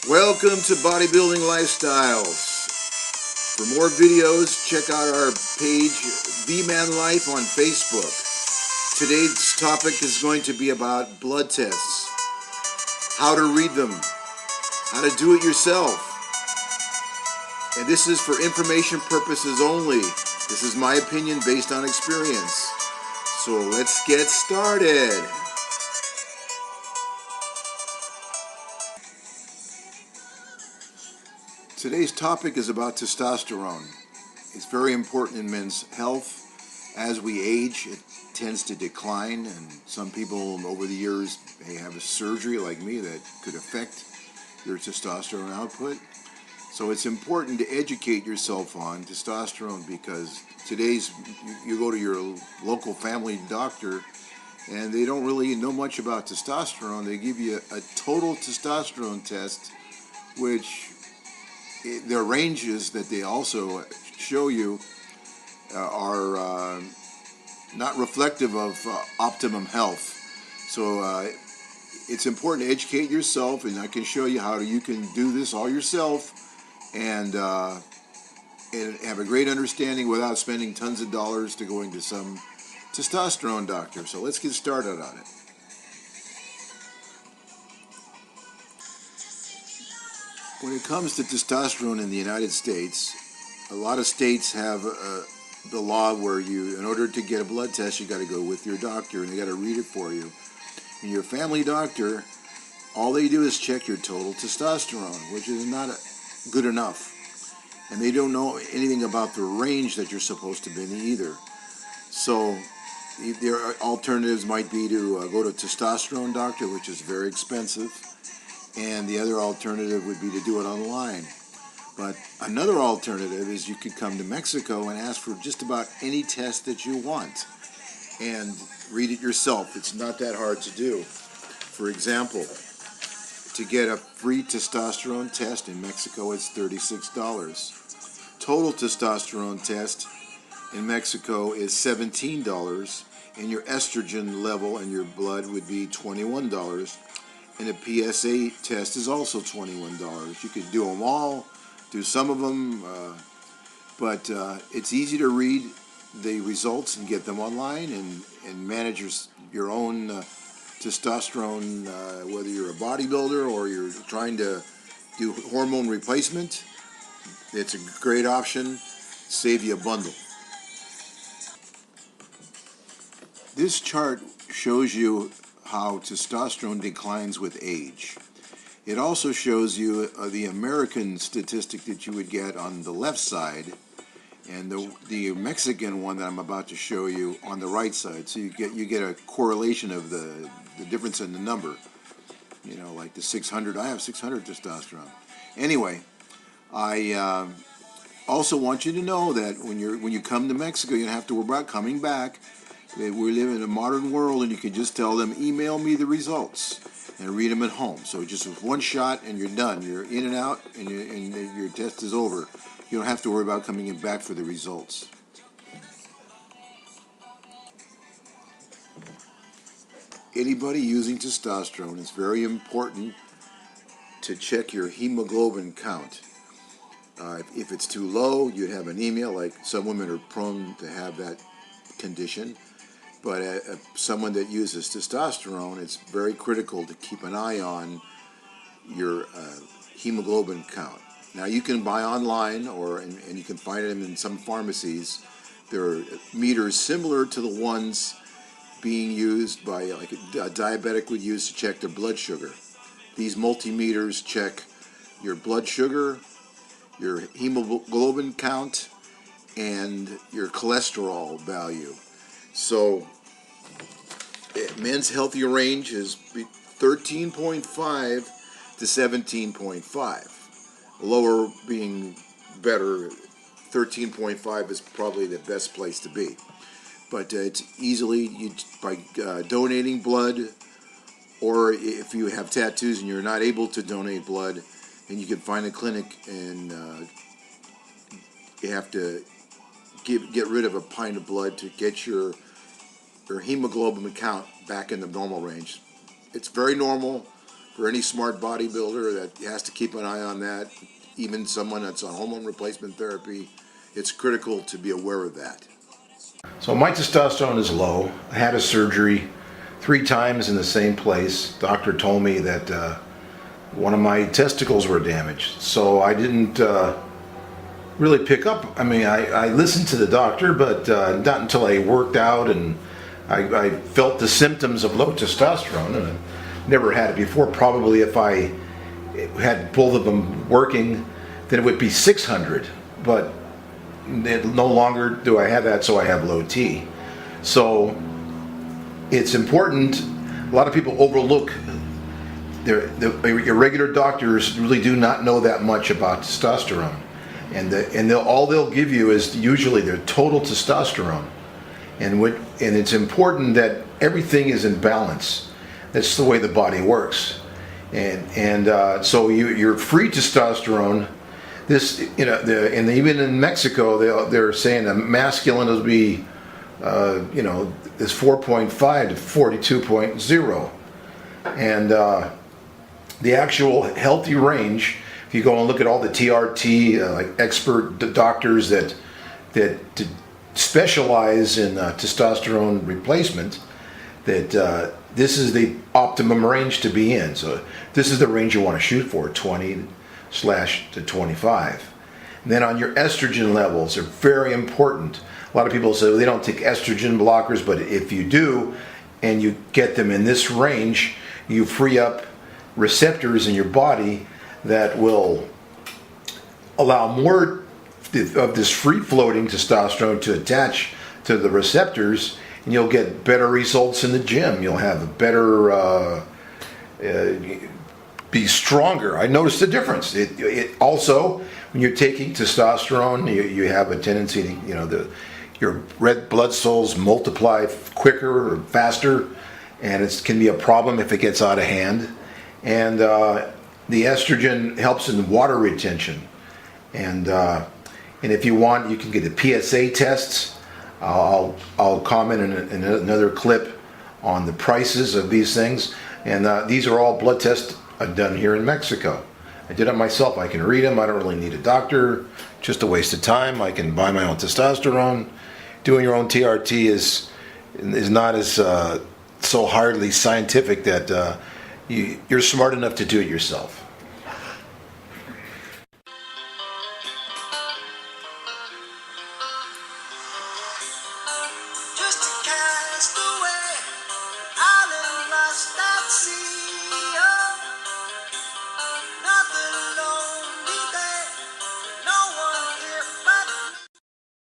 Welcome to Bodybuilding Lifestyles. For more videos, check out our page, The Man Life, on Facebook. Today's topic is going to be about blood tests, how to read them, how to do it yourself. And this is for information purposes only. This is my opinion based on experience. So let's get started. Today's topic is about testosterone. It's very important in men's health. As we age, it tends to decline, and some people over the years may have a surgery like me that could affect your testosterone output. So it's important to educate yourself on testosterone, because today's you go to your local family doctor and they don't really know much about testosterone. They give you a total testosterone test, which their ranges that they also show you are not reflective of optimum health. So it's important to educate yourself, and I can show you how you can do this all yourself and have a great understanding without spending tons of dollars to going to some testosterone doctor. So let's get started on it. When it comes to testosterone in the United States, a lot of states have the law where in order to get a blood test, you got to go with your doctor and they got to read it for you. And your family doctor, all they do is check your total testosterone, which is not good enough. And they don't know anything about the range that you're supposed to be in either. So their alternatives might be to go to a testosterone doctor, which is very expensive. And the other alternative would be to do it online. But another alternative is you could come to Mexico and ask for just about any test that you want and read it yourself. It's not that hard to do. For example, to get a free testosterone test in Mexico, it's $36. Total testosterone test in Mexico is $17, and your estrogen level in your blood would be $21. And a PSA test is also $21. You could do them all, do some of them, but it's easy to read the results and get them online and manage your own testosterone, whether you're a bodybuilder or you're trying to do hormone replacement. It's a great option. Save you a bundle. This chart shows you how testosterone declines with age. It also shows you the American statistic that you would get on the left side, and the Mexican one that I'm about to show you on the right side. So you get a correlation of the difference in the number. You know, like the 600. I have 600 testosterone. Anyway, I also want you to know that when you come to Mexico, you don't have to worry about coming back. We live in a modern world, and you can just tell them, email me the results, and read them at home. So just with one shot, and you're done. You're in and out, and your test is over. You don't have to worry about coming back for the results. Anybody using testosterone, it's very important to check your hemoglobin count. If it's too low, you'd have anemia. Like some women are prone to have that condition. But someone that uses testosterone, it's very critical to keep an eye on your hemoglobin count. Now, you can buy online, and you can find them in some pharmacies. There are meters similar to the ones being used by like a diabetic would use to check their blood sugar. These multimeters check your blood sugar, your hemoglobin count, and your cholesterol value. So men's healthy range is 13.5 to 17.5. Lower being better. 13.5 is probably the best place to be. But it's easily by donating blood, or if you have tattoos and you're not able to donate blood, then you can find a clinic, and you have to get rid of a pint of blood to get your hemoglobin count back in the normal range. It's very normal for any smart bodybuilder that has to keep an eye on that, even someone that's on hormone replacement therapy, it's critical to be aware of that. So my testosterone is low. I had a surgery 3 times in the same place. Doctor told me that one of my testicles were damaged. So I didn't really pick up. I mean, I listened to the doctor, but not until I worked out and I felt the symptoms of low testosterone, and I never had it before. Probably if I had both of them working, then it would be 600. But no longer do I have that, so I have low T. So it's important. A lot of people overlook your regular doctors really do not know that much about testosterone, and all they'll give you is usually their total testosterone, and it's important that everything is in balance. That's the way the body works, and so your free testosterone. This, and even in Mexico, they're saying a masculine will be, is 4.5 to 42.0, and the actual healthy range. If you go and look at all the TRT, like expert doctors that specialize in testosterone replacement, that this is the optimum range to be in. So this is the range you want to shoot for, 20 to 25. And then on your estrogen levels are very important. A lot of people say they don't take estrogen blockers, but if you do and you get them in this range, you free up receptors in your body that will allow more of this free floating testosterone to attach to the receptors, and you'll get better results in the gym. You'll have a better be stronger. I noticed the difference. It also, when you're taking testosterone, you have a tendency to, your red blood cells multiply quicker or faster, and it can be a problem if it gets out of hand. And the estrogen helps in water retention. And if you want, you can get the PSA tests. I'll comment in another clip on the prices of these things. And these are all blood tests I've done here in Mexico. I did it myself. I can read them. I don't really need a doctor. Just a waste of time. I can buy my own testosterone. Doing your own TRT is not as so hardly scientific that you're smart enough to do it yourself.